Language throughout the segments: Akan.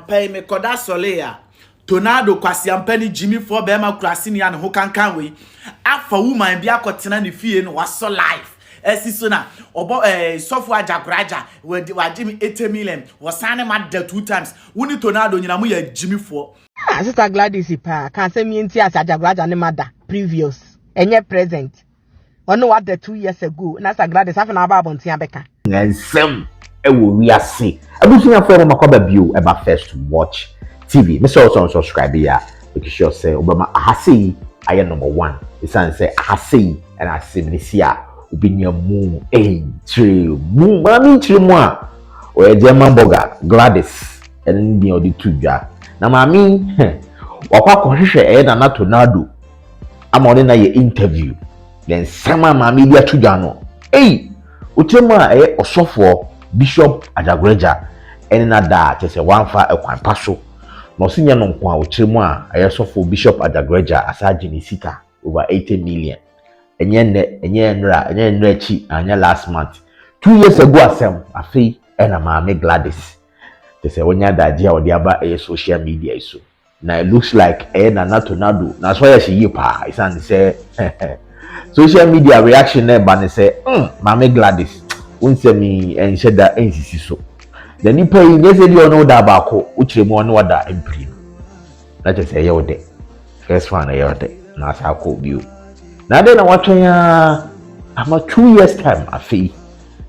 pay me koda solea. Tornado kwasi ampeni Jimmy for Bema Krasini and Hokan we. Afa woman be a cotton and fee and was so life. Esisona obo software Ajagurajah where Jimmy 80 million was signing at the 2 times. Wuni tornado nyina mu ya Jimmy for. Sister Gladys pa can say me nti as Ajagurajah ne mother previous enye present. Ono what the 2 years ago na Sister Gladys afa na aba abontia beka. Nsem ewo wiase. Abusunya for makwaba bio eba first watch TV. Me also subscribe here because sure say obama ahasi aye number 1. Isan say ahasi and asimnisia ubinya mu tree mu mami tree mu a o German burger Gladys and the odi tudwa na mami wakwa kohwehwe na tornado amone na ye interview then sama mami dia tudwa no utema osofo Bishop Ajagurajah ene na da tese wanfa ekwan paso no sinya no nko a uchiremu a sofo Bishop Ajagurajah asaje ni sika over 80 million enye nra chi anya last month 2 years ago asem afi ena maame Gladys tese wonya daje a odi aba social media iso na it looks like na tornado na so ya shi yipa isan say social media reaction na ba ne say maame Gladys unsemi ensheda ensisi so the nipa yi nyese di ono da ba ko uchiremu ono wada empiri na tese ye ode first one ye ode na sa ko bio na de na watwa ya ama 2 years time afi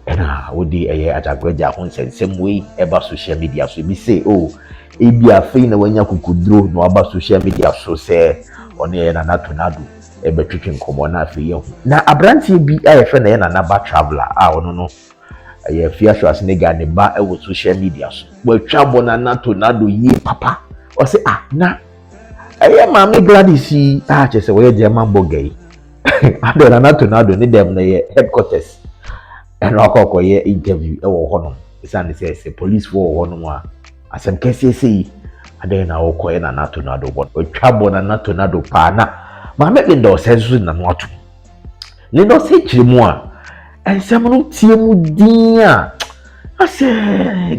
ena wodi Ajagurajah ho nsensem we eba social media so bi say ebi afi na wanya kukudro no aba social media so say one na tornado ebetwetwe nkomo na afi ye na abrantie bi ayefe na ye na ba traveler ono no aye fia so asnega ne ba ewo social media so watwa bona na tornado ye papa o say na aye maame Gladys chese we German burger ade na tornado ni dem na ye headquarters and akoko ye interview ewo hono isan say police for hono a asem kese ade na okoye na tornado bon watwa bona na tornado pa na maame ndo sensu na noto le no se chiremu a ensem no tie mu din a ase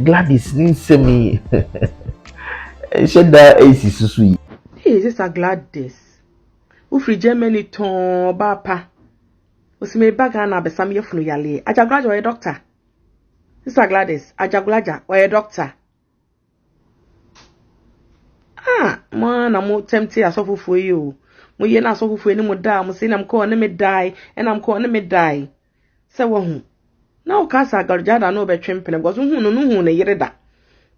Gladys ni nsemi sheda esi susu yi Sister Gladys ufri Germany ton bapa osime baga na besam yefunu yale Ajagurajah oye doctor Sister Gladys Ajagurajah oye doctor na mo temti asofufu yi o mo ye na asofufu ni mo da mo se na mko ne me die na mko ne me die se wo hu na o ka sa Ajagurajah no be twempene because hu no hu ne yereda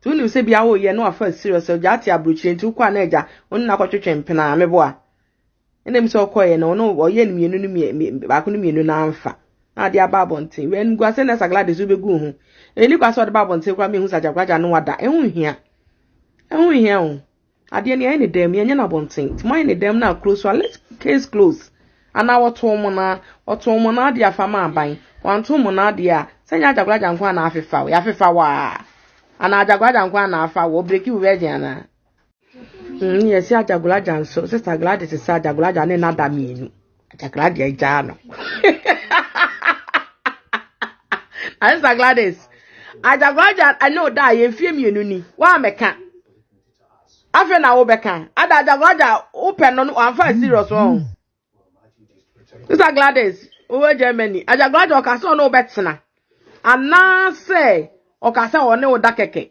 tu ni se bia wo ye no afa serious o jati abruchi nti kwa na eja onni na kwetwempene a mebo ene mi se okoye no o ye ni mienu ni ba ko ni mienu na amfa na dia babontin we ngwa se na Sister Gladys ubegu hu eni kwa so de babontin kwa me hu Ajagurajah no wada ehun hia o ade ni any dem ye na bontin ti mo any dem na close so let's case close ana woto mo na dia fama aban wanto mo na dia senya Ajagurajah nkwa na afefa ya afefa wa ana Ajagurajah nkwa na afa wo break you virgin na yes Ajagurajah so Sister Gladys say Ajagurajah ne na da mienu Ajagurajah ja no Sister Gladys Ajagurajah I know da ye fie mienu ni wa meka afa na wo beka ada Ajagurajah open no anfa serious one Sister Gladys o Germany Ajagurajah ka so no betena ana say o ka say one o da keke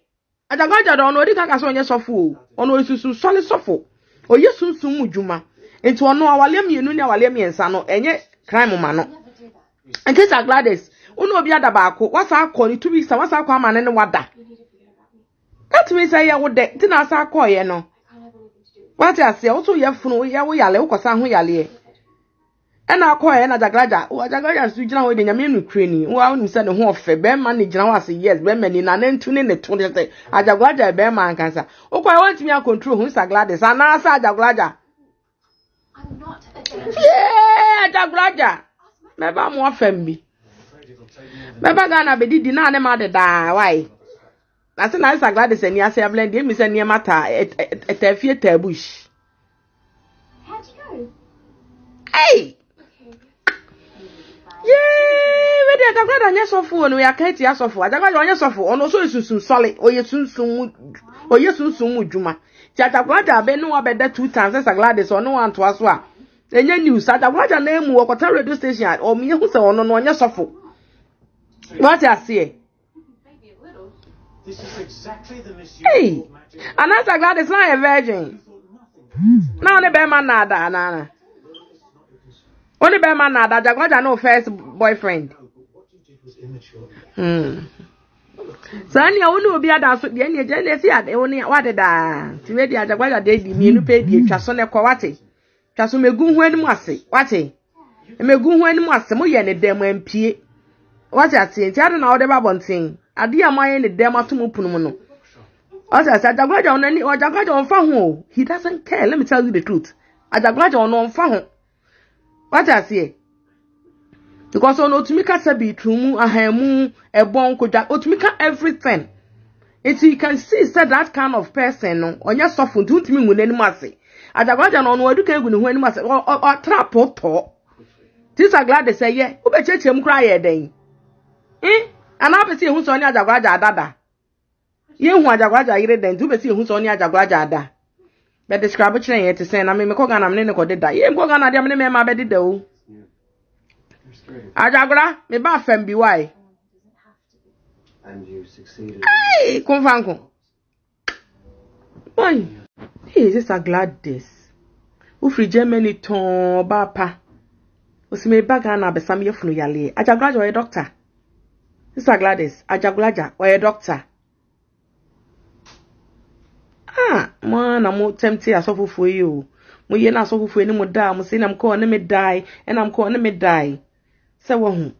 Ajagurajah don no di ka so onye sofo ono isusu sole sofo o yesunsun mu djuma enti ono awale mienu ni awale miensa no enye crime ma no enti Sister Gladys uno obi ada ba akọ wasa akọ ni 2 weeks wasa akọ ama ne wada that means say ya wode ti na asa akọ ye no what ya say oto ye funu ye wo yale ukosa ho yale ena akọ ye na Ajagurajah su gina ho de nyame nu kreni wo anu se ne ho ofe be ma ne gina ho ase yes be ma ni na ne ntu ne to de Ajagurajah be ma ankansa ukọ I want me a control hu Sister Gladys ana asa Ajagurajah I'm not Ajagurajah me ba mo afem bi me ba ga na be di na ne ma de da why na se na Sister Gladys ani ase blend e mi se ne mata etafie tabush how'd you go hey yeah dey Ajaguraja nya sofo no ya kan ti asofo Ajaguraja onye sofo ono so sunsun sole oye sunsun mu dwuma ti Ajaguraja be no obeda 2 times as Gladys ono wan to aso a enye news Ajaguraja na emu okota radio station o me hu se ono no onye sofo what I see this is exactly the misuse of magic and as Gladys na a virgin now ne be man na da na only be man na da Ajaguraja no first boyfriend Sani ya wonu obi ada so de ne je ne si ade woni wade da ti we di Ajaguraja de di mienu pe di twa so ne kwa wate twa so megu hu anim ase wate megu hu anim ase mo ye ne dem ampie wate ate ti ade na wode ba bonten ade ya maye ne dem atom punu mu no wate ase Ajaguraja onani Ajaguraja onfa ho he doesn't care let me tell you the truth Ajaguraja onfa ho wate ase because on otumika sabi trumu ahamu ebon koja otumika everything it you can see said that kind of person no onya sofo ntumi ngune ni mase Ajaguraja no no eduka egu ni hu ani mase o trap to this Gladys say ye wo be chechem kra ye den ana be se hu so ni Ajaguraja adada ye hu Ajaguraja yire den tu be se hu so ni Ajaguraja ada be describe kire ye te say na me ko ga na me ne ko deda ye ko ga na dia me me ma be deda o Ajagura, me ba fem bi why? And you succeeded. Hey, konfanko. Boy, hey, this a Gladys. U free Germany ton ba pa. O si me baga na be sam ye funu yale. Ajaguraja or a doctor. This a Gladys. Ajaguraja or a doctor. Man, mo tempted asofu for you. Mo ye na asofu for ni mo da. Mo say na mo ko na me die, and I'm ko na me die. Se wo hu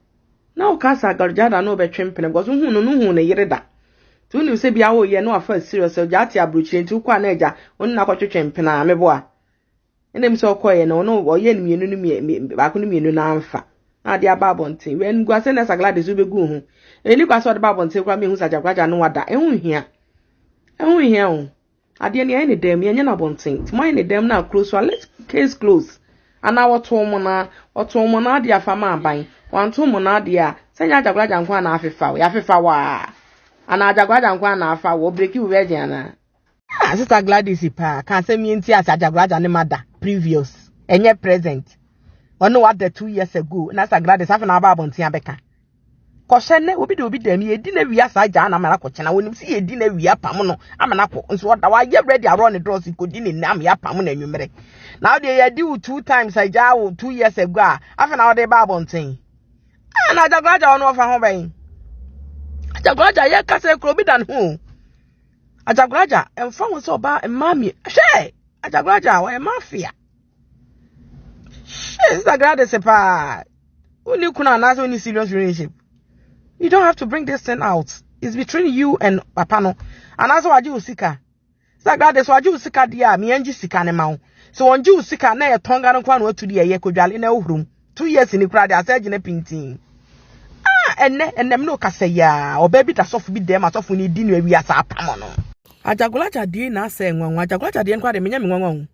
na o ka sa Ajaguraja no be twempene because hu no hu ne yireda tu ni se bia wo ye no afa serious o jati abrochi nti kwa na eja on na kwetwempene a meboa ene mi se okoye no no o ye ni mienu ni ba ko ni mienu na amfa na dia ba bonten we ngua se na Gladys ubegu hu eni kwa so de ba bonten kwa me hu Ajaguraja no wada ehun hia o ade ni ai ne dem ye nya na bonten ti mai ne dem na close so let's case close ana oto mo na dia fama aban wanto mo na dia senya Ajaguraja nkwa na afefa ya afefa wa ana Ajaguraja nkwa na afa wo break you virgin na sister Gladys pa kan se mi nti as Ajaguraja ne mada previous enye present ono what the 2 years ago na sister Gladys afa na ba abonti abeka ko hye obi de mi edi na wia sa ja na mara ko chena wonim si edi na wia pam no amana ko nso oda wa ye ready around the draws ko di ne nam ya pam na nwumere now they ya do 2 times I ja 2 years ago afa na ode ba abonten na Ajaguraja ono fa ho ben Ajaguraja ye kase kro bi dan hu Ajaguraja emfa ho so ba mami hwe Ajaguraja wa mafia sister Gladys pa uni kuna na so ni serious relationship. You don't have to bring this thing out. It's between you and Papano. And also waji usika. Sister Gladys waji usika dia mi enji sika ne ma. So onji usika na ye tonga no kwa no to dia ye kodwale na ohrum. 2 years ni kra dia asa gine pintin. Enne no kase ya obabi da sofu bi dem asofu ni di no awi asa apam no. Ajaguraja die na asa enwanwa. Ajaguraja die nkwa de menya me nwanwa.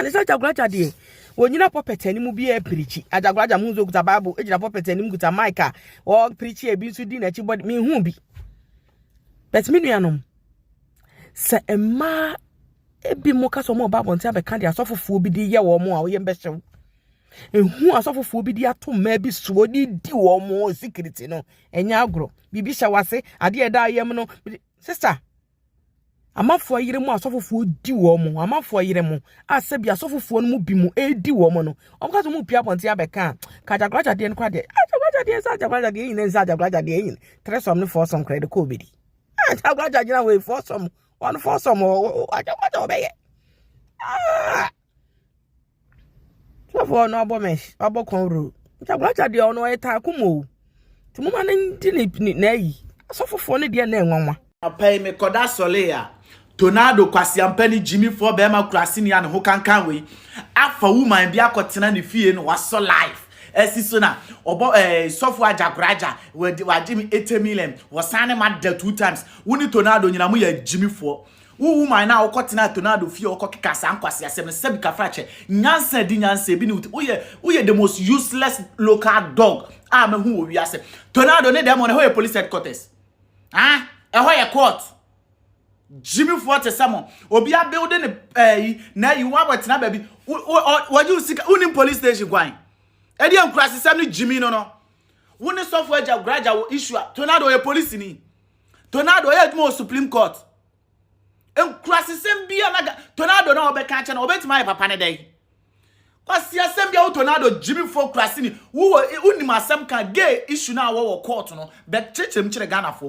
Ne sa Ajaguraja die wonyina popet ani mu bi e preachi Ajaguraja mu zo kuta bible ejina popet ani mu kuta maika o preachi e bi so di na chi body me hu bi bet me nuanom se emma e bi mo ka so mo bible ntia be kan dia sofofuo bi di ye wo mo a wo ye mbehyew ehu asofofuo bi di ato ma bi so di wo mo secret no enya agro bibi hya wase ade e da yem no sister amafo yire mu asofofo di wo mo amafo yire mu asabi asofofo no mu bi mu edi wo mo no omkaso mu pia ponte abeka ka Ajaguraja de nkwa de Ajaguraja de yin nza Ajaguraja de yin 3 som no 4 som credit ko bedi Ajaguraja gina we 4 som 1 4 som Ajaguraja obeye so for no abomesh abokonru Ajaguraja de ono eta kumo ti mu ma ndi na yi asofofo no de na enwanwa apai me koda soleya Tornado kwasiampeni Jimmy for bema krasini ya ho kankan we afa woman bi akotena ne fie no waso life esiso na obo sofu Ajaguraja we Jimmy 8 million wasane ma da 2 times woni Tornado nyina mu ya Jimmy for wo woman na okotena tornado fie okokeka sankwase asem sebi kafrache nyansa di nyansa bi ni uye the most useless local dog me hu owi ase tornado ne dem on ho police headquarters e ho ye court Jimmy Forte Samo obi a building na you want wetena baby what you sika unim police station kwan e dey nkrasi sam ni Jimmy no woni software Ajagurajah issue tornado ye police ni tornado ye mo Supreme Court nkrasi sam bia na tornado na obeka cha na obetima papa ne dey kwasi asem bia tornado Jimmy for krasi ni wo unim asem kan gay issue na wo court no bet chechem kire Ghana for